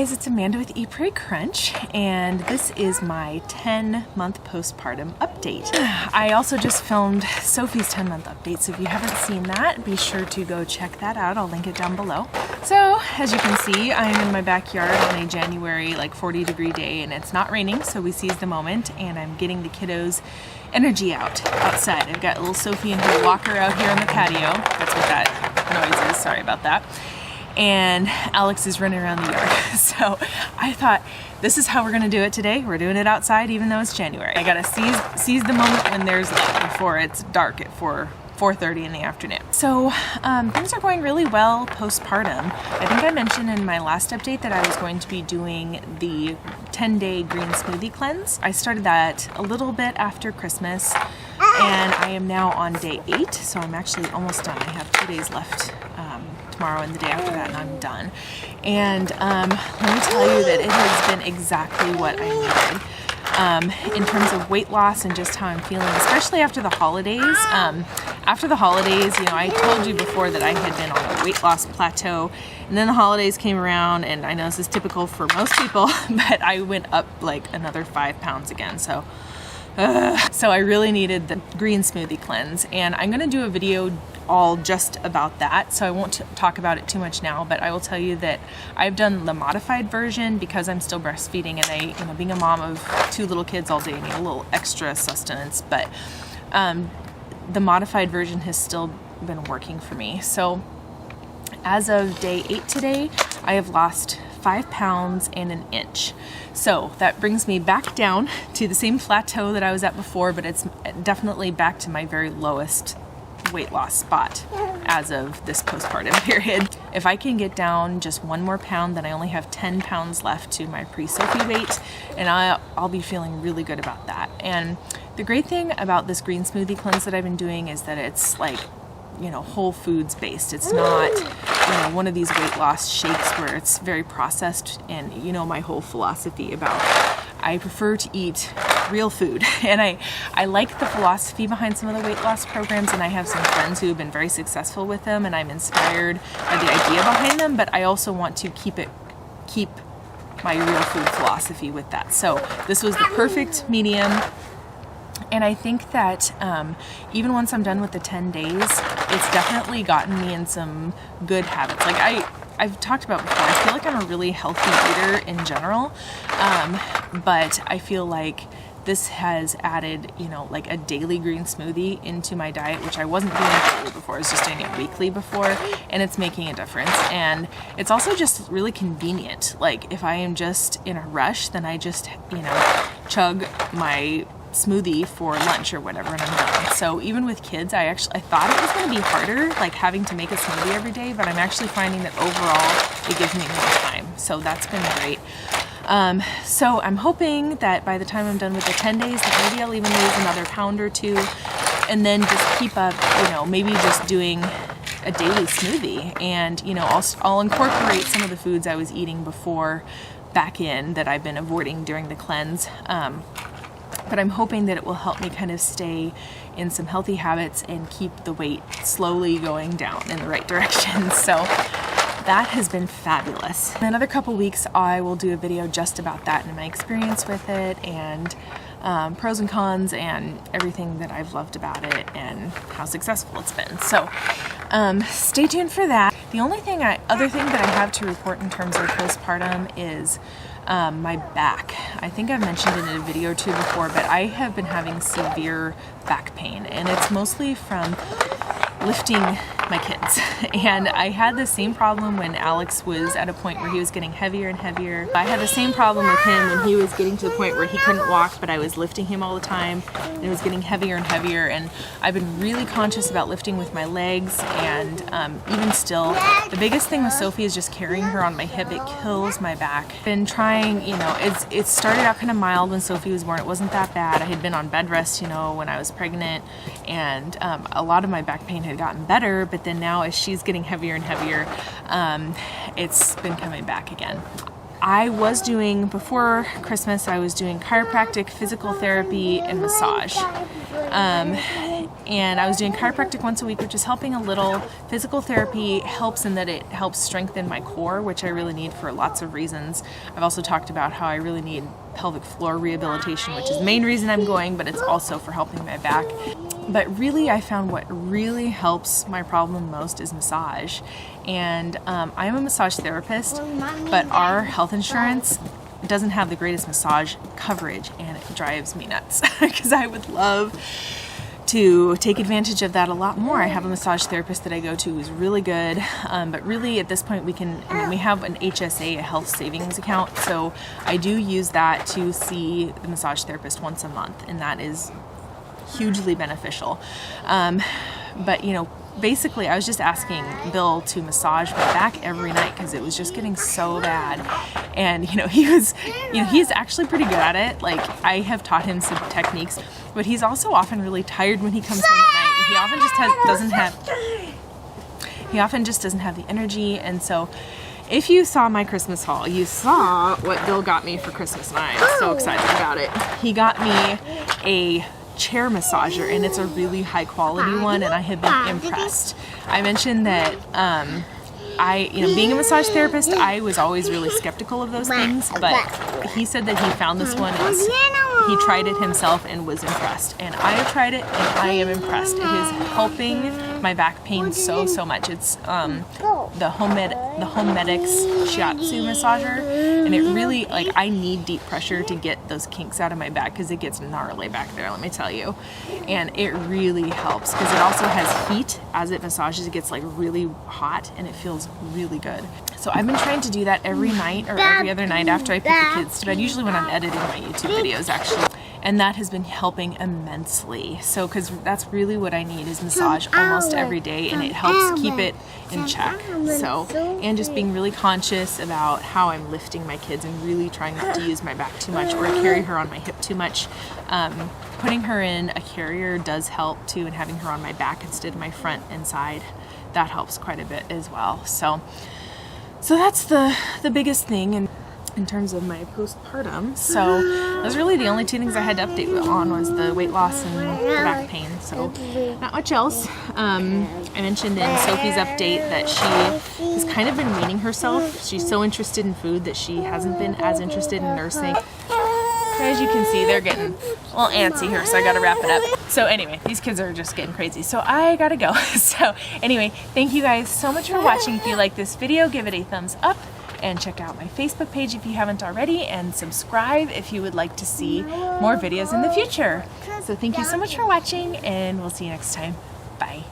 guys, it's Amanda with Eat Pray Crunch, and this is my 10-month postpartum update. I also just filmed Sophie's 10-month update, so if you haven't seen that, be sure to go check that out. I'll link it down below. So, as you can see, I'm in my backyard on a January 40-degree day, and it's not raining, so we seized the moment, and I'm getting the kiddos' energy outside. I've got little Sophie and her walker out here on the patio. That's what that noise is, sorry about that. And Alex is running around the yard. So I thought, this is how we're gonna do it today. We're doing it outside even though it's January. I gotta seize the moment when there's light before it's dark at 4:30 in the afternoon. So things are going really well postpartum. I think I mentioned in my last update that I was going to be doing the 10-day Green Smoothie Cleanse. I started that a little bit after Christmas, and I am now on day 8, so I'm actually almost done. I have 2 days left tomorrow and the day after that, and I'm done. And let me tell you that it has been exactly what I needed in terms of weight loss and just how I'm feeling, especially after the holidays. After the holidays, you know, I told you before that I had been on a weight loss plateau, and then the holidays came around, and I know this is typical for most people, but I went up like another 5 pounds again. So I really needed the Green Smoothie Cleanse, and I'm gonna do a video all just about that, so I won't talk about it too much now, but I will tell you that I've done the modified version because I'm still breastfeeding, and you know, being a mom of 2 little kids all day, I need a little extra sustenance, but the modified version has still been working for me. So as of day 8 today, I have lost 5 pounds and an inch. So that brings me back down to the same plateau that I was at before, but it's definitely back to my very lowest weight loss spot as of this postpartum period. If I can get down just 1 more pound, then I only have 10 pounds left to my pre-Sophie weight, and I'll be feeling really good about that. And the great thing about this Green Smoothie Cleanse that I've been doing is that it's like, you know, whole foods based. It's not, you know, one of these weight loss shakes where it's very processed, and you know my whole philosophy about I prefer to eat real food, and I like the philosophy behind some of the weight loss programs, and I have some friends who have been very successful with them, and I'm inspired by the idea behind them, but I also want to keep my real food philosophy with that. So this was the perfect medium. And I think that even once I'm done with the 10 days, it's definitely gotten me in some good habits. Like I've talked about before, I feel like I'm a really healthy eater in general, but I feel like this has added, you know, like a daily green smoothie into my diet, which I wasn't doing daily before. I was just doing it weekly before, and it's making a difference. And it's also just really convenient. Like if I am just in a rush, then I just, you know, chug my smoothie for lunch or whatever, and I'm done. So even with kids, I thought it was going to be harder, like having to make a smoothie every day, but I'm actually finding that overall it gives me more time. So that's been great. So I'm hoping that by the time I'm done with the 10 days, that maybe I'll even lose another pound or 2, and then just keep up, you know, maybe just doing a daily smoothie, and you know, I'll incorporate some of the foods I was eating before back in that I've been avoiding during the cleanse. But I'm hoping that it will help me kind of stay in some healthy habits and keep the weight slowly going down in the right direction. So that has been fabulous. In another couple weeks, I will do a video just about that and my experience with it, and pros and cons and everything that I've loved about it and how successful it's been. So stay tuned for that. The only other thing that I have to report in terms of postpartum is my back. I think I've mentioned it in a video or 2 before, but I have been having severe back pain, and it's mostly from lifting my kids. And I had the same problem when Alex was at a point where he was getting heavier and heavier. I had the same problem with him when he was getting to the point where he couldn't walk, but I was lifting him all the time, and it was getting heavier and heavier. And I've been really conscious about lifting with my legs, and even still, the biggest thing with Sophie is just carrying her on my hip. It kills my back. Been trying, you know, it started out kind of mild when Sophie was born. It wasn't that bad. I had been on bed rest, you know, when I was pregnant, and a lot of my back pain had gotten better, but then now as she's getting heavier and heavier, it's been coming back again. I was doing, before Christmas, I was doing chiropractic, physical therapy, and massage. and I was doing chiropractic once a week, which is helping a little. Physical therapy helps in that it helps strengthen my core, which I really need for lots of reasons. I've also talked about how I really need pelvic floor rehabilitation, which is the main reason I'm going, but it's also for helping my back. But really, I found what really helps my problem most is massage. And I'm a massage therapist, but our health insurance doesn't have the greatest massage coverage, and it drives me nuts because I would love to take advantage of that a lot more. I have a massage therapist that I go to who's really good, but really at this point we have an HSA, a health savings account, so I do use that to see the massage therapist once a month, and that is hugely beneficial. But you know, basically I was just asking Bill to massage my back every night because it was just getting so bad. And you know, he's actually pretty good at it. Like, I have taught him some techniques, but he's also often really tired when he comes home at night. He often just doesn't have the energy. And so if you saw my Christmas haul, you saw what Bill got me for Christmas, and I am so excited about it. He got me a chair massager, and it's a really high quality one, and I have been impressed. I mentioned that being a massage therapist, I was always really skeptical of those things, but he said that he found this one, and he tried it himself and was impressed. And I have tried it, and I am impressed. It is helping my back pain so much. It's the Homedics shiatsu massager, and it really, like, I need deep pressure to get those kinks out of my back because it gets gnarly back there, let me tell you. And it really helps because it also has heat as it massages. It gets like really hot, and it feels really good. So I've been trying to do that every night or every other night after I put the kids to bed, usually when I'm editing my YouTube videos actually. And that has been helping immensely. So, because that's really what I need is massage almost every day, and it helps keep it in check. So, and just being really conscious about how I'm lifting my kids and really trying not to use my back too much or carry her on my hip too much. Putting her in a carrier does help too, and having her on my back instead of my front and side, that helps quite a bit as well. So that's the biggest thing in terms of my postpartum. So those are really the only two things I had to update on, was the weight loss and the back pain. So not much else. I mentioned in Sophie's update that she has kind of been weaning herself. She's so interested in food that she hasn't been as interested in nursing. As you can see, they're getting a little antsy here, so I gotta wrap it up. So anyway, these kids are just getting crazy, so I gotta go. So anyway, thank you guys so much for watching. If you like this video, give it a thumbs up, and check out my Facebook page if you haven't already, and subscribe if you would like to see more videos in the future. So thank you so much for watching, and we'll see you next time. Bye.